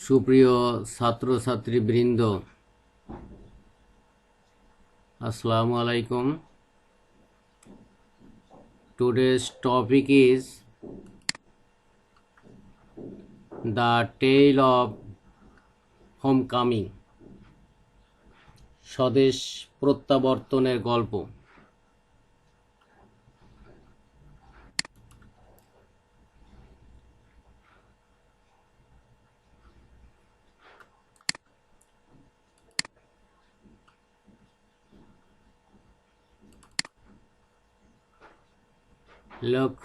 সুপ্রিয় ছাত্রছাত্রীবৃন্দ, আসসালামু আলাইকুম। Today's topic is the tale of homecoming, স্বদেশ প্রত্যাবর্তনের গল্প। Look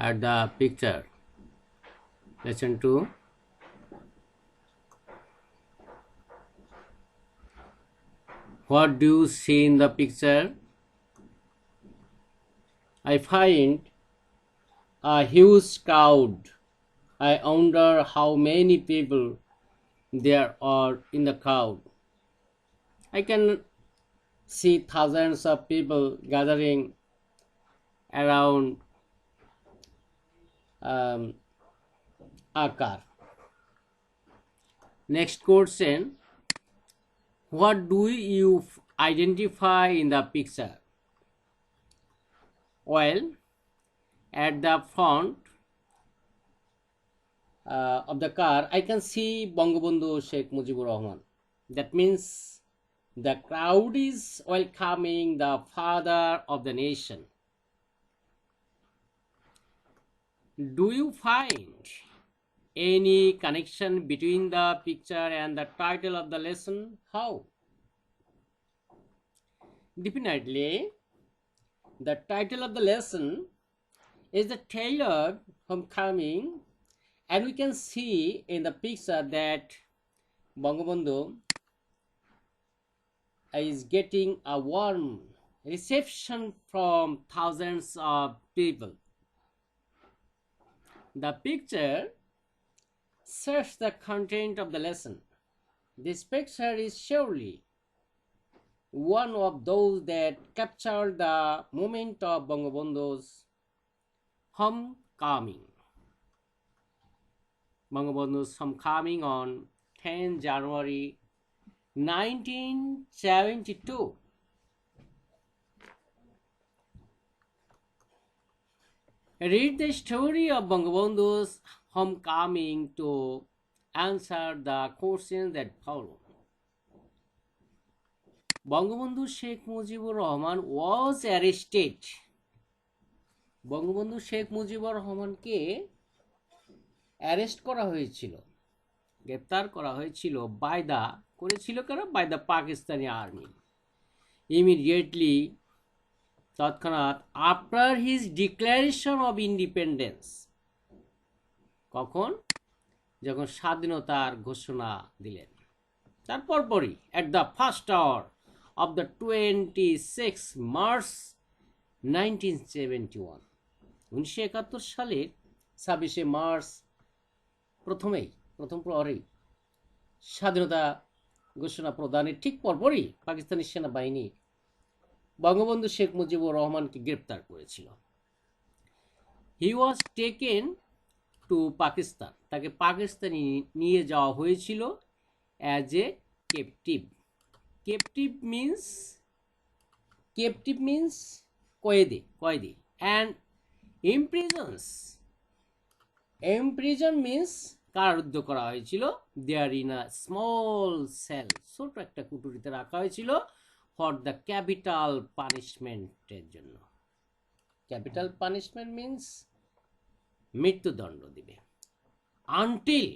at the picture. Listen to what do you see in the picture? I find a huge crowd. I wonder how many people there are in the crowd. I can see thousands of people gathering around a car. Next question: what do you identify in the picture? Well, at the front of the car, I can see Bangabandhu Sheikh Mujibur Rahman. That means the crowd is welcoming the father of the nation. Do you find any connection between the picture and the title of the lesson? How? Definitely, the title of the lesson is the tale of homecoming, and we can see in the picture that Bangabandhu is getting a warm reception from thousands of people. The picture serves the content of the lesson. This picture is surely one of those that capture the moment of Bangabandhu's homecoming. Bangabandhu's homecoming on 10 January 1972. Read the story of Bangabandhu's homecoming to answer the questions that follow. Bangabandhu Sheikh Mujibur Rahman was arrested. Bangabandhu Sheikh Mujibur রহমানকে arrest করা হয়েছিল, গ্রেপ্তার করা হয়েছিল করেছিল কারা? By the Pakistani army. Immediately, তৎক্ষণাৎ, after his declaration of independence. কখন? যখন স্বাধীনতার ঘোষণা দিলেন, তারপর পরই at the first hour of the 26 March 1971, 1971 সালের 26 মার্চ প্রথম প্রহরেই স্বাধীনতা ঘোষণা প্রদানের ঠিক পরপরই পাকিস্তানি সেনাবাহিনী বঙ্গবন্ধু শেখ মুজিবুর রহমানকে গ্রেপ্তার করেছিল। He was taken to Pakistan, তাকে পাকিস্তানে নিয়ে যাওয়া হয়েছিল as a captive. Captive means কয়েদি। অ্যান্ড ইমপ্রিজন মিন্স কারারুদ্ধ করা হয়েছিল। There in a small cell, ছোট একটা কুঠুরিতে রাখা হয়েছিল ফর দ্য ক্যাপিটাল পানিশমেন্টের জন্য। ক্যাপিটাল পানিশমেন্ট মিন্স মৃত্যুদণ্ড দিবে। আনটিল,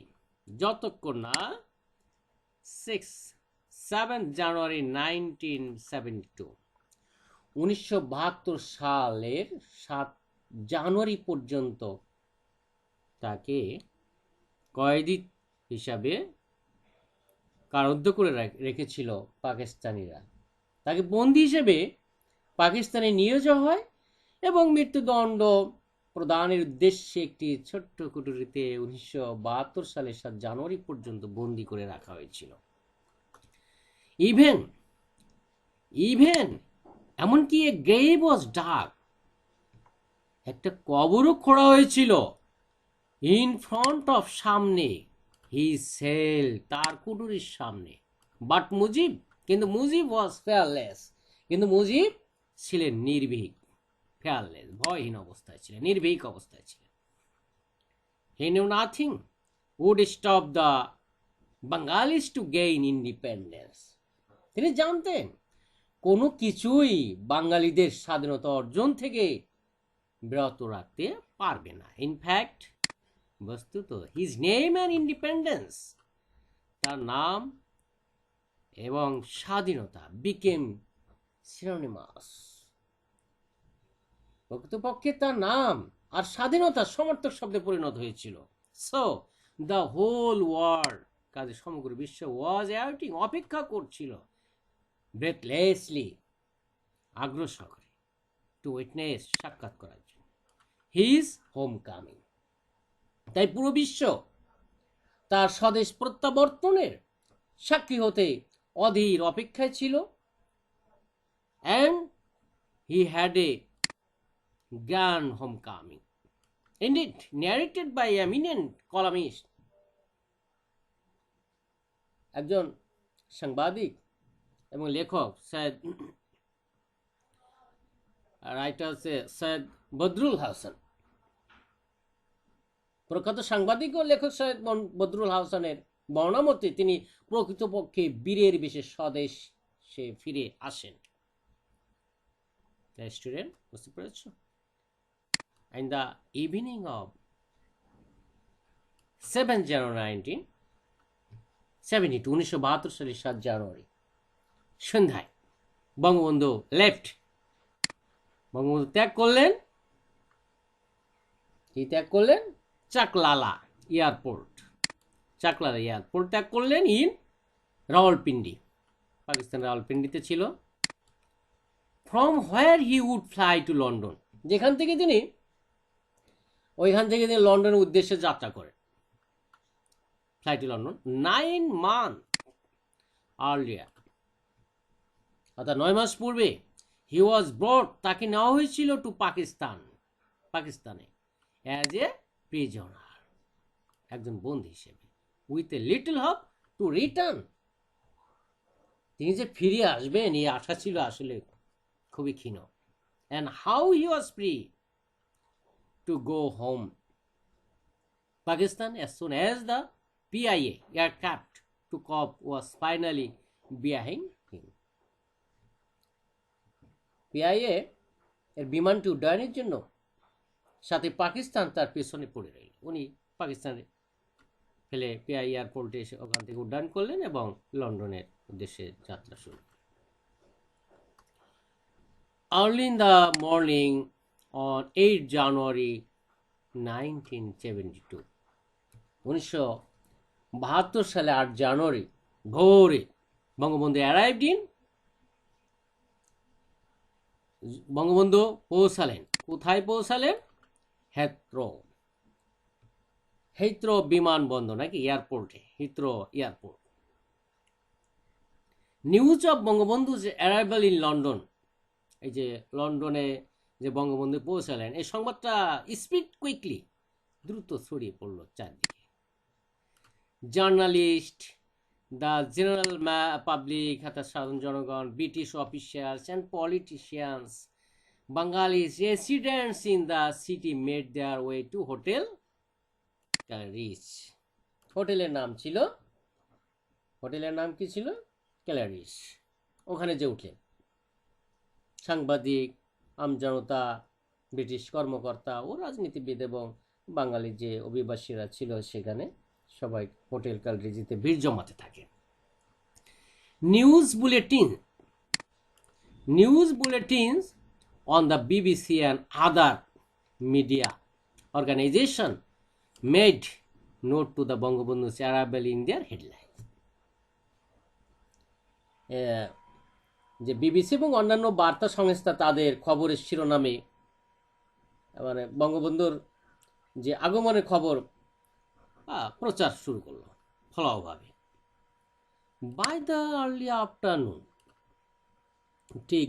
যতক্ষণ না 7 জানুয়ারি 1972, 1972 সালের 7 জানুয়ারি পর্যন্ত তাকে কয়েদি হিসাবে কারারুদ্ধ করে রেখেছিল পাকিস্তানিরা। তাকে বন্দী হিসেবে পাকিস্তানে নিয়ে যাওয়া হয় এবং মৃত্যুদণ্ড প্রদানের উদ্দেশ্যে একটি ছোট্ট কুঠুরিতে 1972 সালের 7 জানুয়ারি পর্যন্ত বন্দী করে রাখা হয়েছিল। ইভেন এমনকি এ গ্রেভ ওয়াজ ডাগ, একটা কবরও খোঁড়া হয়েছিল ইন ফ্রন্ট অফ, সামনে, হিজ সেল, তার কুটুরির সামনে। বাট মুজিব, কিন্তু মুজিব ওয়াজ ফেয়ারলেস, কিন্তু মুজিব ছিলেন নির্ভীক, ফেয়ারলেস, ভয়হীন অবস্থায় ছিলেন, নির্ভীক অবস্থায় ছিলেন। He knew nothing would stop the Bengalis to gain independence. তিনি জানতেন কোনো কিছুই বাঙালিদের স্বাধীনতা অর্জন থেকে বিরত রাখতে পারবে না। ইনফ্যাক্ট, বস্তুত, হিজ নেম অ্যান্ড ইন্ডিপেন্ডেন্স, তার নাম এবং স্বাধীনতা, বিকেম সিনোনিমাস, প্রকৃতপক্ষে তার নাম আর স্বাধীনতা সমর্থক শব্দে পরিণত হয়েছিল। সো দ্য হোল ওয়ার্ল্ড, কাজে সমগ্র বিশ্ব, ওয়াজ অ্যাওয়েটিং, অপেক্ষা করছিল, ব্রেথলেসলি, আগ্রহ সহকারে, টু উইটনেস, সাক্ষাৎ করার জন্য, হিজ হোম কামিং। তাই পুরো বিশ্ব তার স্বদেশ প্রত্যাবর্তনের সাক্ষী হতে অধীর অপেক্ষায় ছিল। And he had a grand home coming, indeed narrated by eminent columnist, একজন সাংবাদিক এবং লেখক সৈয়দ রাইটার সৈয়দ বদরুল হাসান, প্রখ্যাত সাংবাদিক ও লেখক সৈয়দ বদরুল হাসানের বর্ণামতে তিনি প্রকৃতপক্ষে বীরের বিশেষ স্বদেশ সে ফিরে আসেন। স্টুডেন্ট, বুঝতে পেরেছ? In the evening of 7 January 1972, 1972 সালের 7 জানুয়ারি সন্ধ্যায় বঙ্গবন্ধু লেফট, বঙ্গবন্ধু ত্যাগ করলেন। কি ত্যাগ করলেন? চাকলালা এয়ারপোর্ট, চাকলালা এয়ারপোর্ট ত্যাগ করলেন ইন রাওয়ালপিন্ডি, পাকিস্তান রাওয়ালপিন্ডিতে ছিল। From where he would fly to London, যেখান থেকে তিনি লন্ডনের উদ্দেশ্যে যাত্রা করেন। Fly to London 9 months earlier, অর্থাৎ 9 মাস পূর্বে, হি ওয়াজ ব্রট, তাকে নেওয়া হয়েছিল টু পাকিস্তানে অ্যাজ এ প্রিজনার, একজন বন্দী হিসেবে, with a little hope to return, তিনি যে ফিরে আসবেন এই আশা ছিল আসলে খুবই ক্ষীণ। And how he was free to go home Pakistan as soon as the PIA aircraft to COP was finally behind him. PIA এর বিমানটি উড্ডয়নের জন্য সাথে পাকিস্তান তার পেছনে পড়ে রইল। উনি পাকিস্তানে ফেলে পিআই এয়ারপোর্টে এসে ওখান থেকে উড্ডয়ন করলেন এবং লন্ডনের উদ্দেশ্যে যাত্রা শুরু। Early in the morning on 8 January 1972, 1972 সালে 8 জানুয়ারি ভোরে বঙ্গবন্ধু অ্যারাইভড ইন, বঙ্গবন্ধু পৌঁছালেন, কোথায় পৌঁছালেন? হিথ্রো বিমানবন্দর, নাকি এয়ারপোর্টে, Heathrow airport. News of Bangabandhu arrival in London, এই যে লন্ডনে যে বঙ্গবন্ধু পৌঁছালেন, এই সংবাদটা স্পিড কুইকলি, দ্রুত ছড়িয়ে পড়ল চারদিকে। জার্নালিস্ট, দ্য জেনারেল পাবলিক, অর্থাৎ সাধারণ জনগণ, British officials and politicians, Bengalis residents in the city made their way to hotel Claridge's. হোটেলের নাম কি ছিল? ক্যালারিজ। ওখানে যে উঠলেন সাংবাদিক, আমজনতা, ব্রিটিশ কর্মকর্তা ও রাজনীতিবিদ এবং বাঙালি যে অভিবাসীরা ছিল সেখানে সবাই হোটেল ক্যালারিজিতে ভিড় জমাতে থাকে। News bulletins on the BBC and other media organization made note to the Bangabandhu's arrival in their headlines. যে বিবিসি এবং অন্যান্য বার্তা সংস্থা তাদের খবরের শিরোনামে মানে বঙ্গবন্ধুর যে আগমনের খবর প্রচার শুরু করলো ফলাওভাবে। বাই দ্য আর্লি আফটারনুন, ঠিক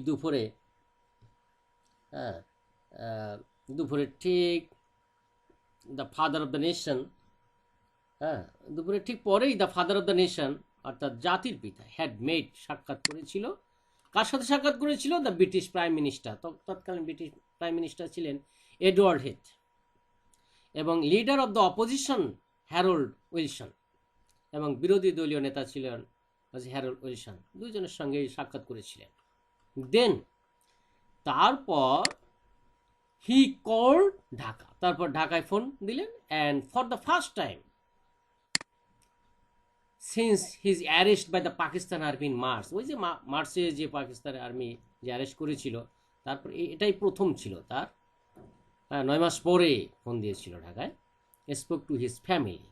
দুপুরে ঠিক the father of the nation, হ্যাঁ, দুপুরে ঠিক পরেই the father of the nation অর্থাৎ জাতির পিতা হ্যাড মেড সাক্ষাৎ করেছিল। কার সাথে সাক্ষাৎ করেছিল? দ্য ব্রিটিশ প্রাইম মিনিস্টার, তৎকালীন ব্রিটিশ প্রাইম মিনিস্টার ছিলেন এডওয়ার্ড হেথ, এবং leader of the opposition Harold Wilson, এবং বিরোধী দলীয় নেতা ছিলেন হ্যারল্ড উইলসন, দুইজনের সঙ্গে সাক্ষাৎ করেছিলেন। দেন তারপর হি কল্ড ঢাকা, তারপর ঢাকায় ফোন দিলেন, and for the first time since his arrest by the Pakistan army in March, ওই যে মার্চে যে পাকিস্তান আর্মি যে অ্যারেস্ট করেছিল, তারপর এটাই প্রথম ছিল তার, 9 মাস পরে ফোন দিয়েছিল ঢাকায়, স্পোক টু হিজ ফ্যামিলি।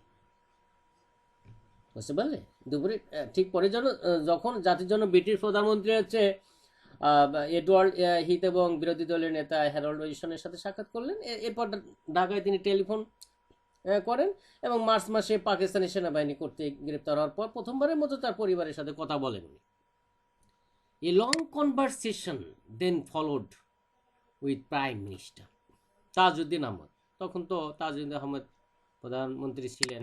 বুঝতে পারলে? দুপুরে ঠিক পরে যখন জাতির জন্য ব্রিটিশ প্রধানমন্ত্রী হচ্ছে এডওয়ার্ড হিথ এবং বিরোধী দলের নেতা হ্যারল্ড উইলসনের সাথে সাক্ষাৎ করলেন, এরপর ঢাকায় তিনি টেলিফোন করেন, এবং মার্চ মাসে পাকিস্তানি সেনাবাহিনী কর্তৃক গ্রেপ্তার হওয়ার পর প্রথমবারের মতো তার পরিবারের সাথে কথা বলেন। A long conversation then followed with prime minister Tajuddin Ahmad. তখন তো তাজউদ্দিন আহমদ প্রধানমন্ত্রী ছিলেন,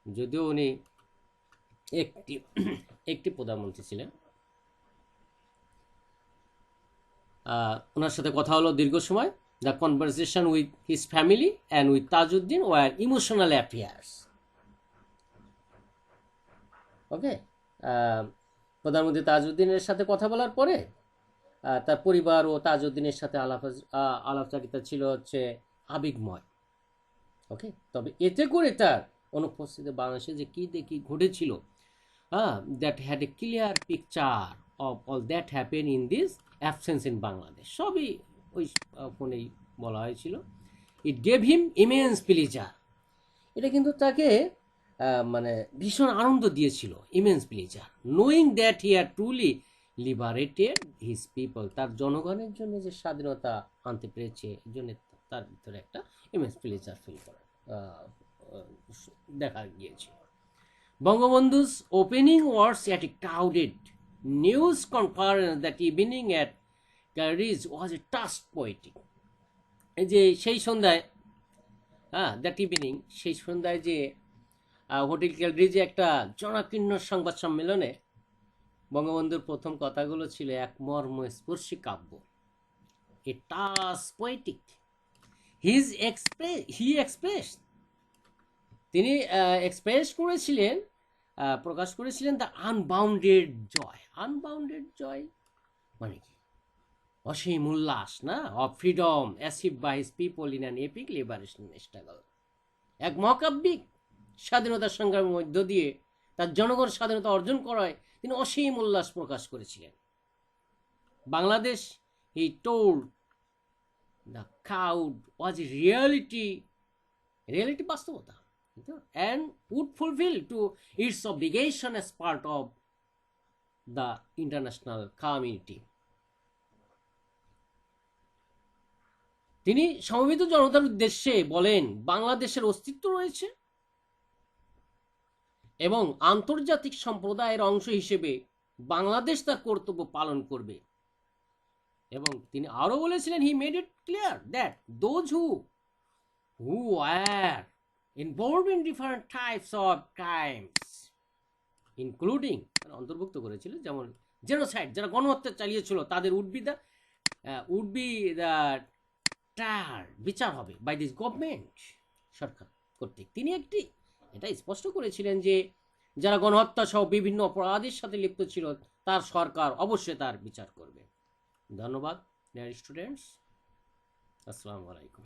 যদিও উনি একটি প্রধানমন্ত্রী ছিলেন। ওনার সাথে কথা হলো দীর্ঘ সময়। The conversation with his family and with Tajuddin were emotional affairs. ওকে, প্রধানমন্ত্রী তাজউদ্দিনের সাথে কথা বলার পরে তার পরিবার ও তাজউদ্দিনের সাথে আলাপচারিতা ছিল হচ্ছে আবেগময়। ওকে, তবে এতে করে তার অনুপস্থিতি বাংলাদেশে যে কি ঘটেছিল, that had a clear picture of all that happen in this absence in Bangladesh, সবই ওই ফোনেই বলা হয়েছিল। ইট গেভ হিম ইমেন্স প্লেজার, এটা কিন্তু তাকে মানে ভীষণ আনন্দ দিয়েছিল, immense pleasure, knowing that he had truly liberated his people, তার জনগণের জন্য যে স্বাধীনতা আনতে পেরেছে, এই জন্য তার ভিতরে একটা ইমেন্স প্লেজার ফিল করে দেখা গিয়েছে। বঙ্গবন্ধু's opening words at a crowded news conference that evening at Cadiz was a touch poetic. এই যে সেই সন্ধ্যায়, দ্যাট ইভিনিং, সেই সন্ধ্যায় যে হোটেল ক্যালরিজে একটা জনাকীর্ণ সংবাদ সম্মেলনে বঙ্গবন্ধুর প্রথম কথাগুলো ছিল এক মর্মস্পর্শী কাব্য, এ টাচ পোয়েটিক। তিনি এক্সপ্রেস করেছিলেন, প্রকাশ করেছিলেন the unbounded joy. Unbounded joy মানে কি? অসীম উল্লাস, না, of freedom achieved by his people in an epic liberation struggle. এক মহাকাব্যিক স্বাধীনতার সংগ্রামের মধ্য দিয়ে তার জনগণ স্বাধীনতা অর্জন করায় তিনি অসীম উল্লাস প্রকাশ করেছিলেন। Bangladesh, he told, the crowd was A reality বাস্তবতা, and would fulfill to its obligation as part of the international community. তিনি সমবেত জনতার উদ্দেশ্যে বলেন, বাংলাদেশের অস্তিত্ব রয়েছে এবং আন্তর্জাতিক সম্প্রদায়ের অংশ হিসেবে বাংলাদেশ তার কর্তব্য পালন করবে। এবং তিনি আরো বলেছিলেন, he made it clear that those who are involved in different types of crimes, including, অন্তর্ভুক্ত করেছিল, যেমন জেনোসাইড, যারা গণহত্যা চালিয়েছিল, তাদের উড বি দ্য ট্রায়াল, বিচার হবে বাই দিস গভর্নমেন্ট, সরকার কর্তৃক। তিনি এটা স্পষ্ট করেছিলেন যে যারা গণহত্যা সহ বিভিন্ন অপরাধের সাথে লিপ্ত ছিল, তার সরকার অবশ্যই তার বিচার করবে। ধন্যবাদ ডিয়ার স্টুডেন্টস, আসসালামু আলাইকুম।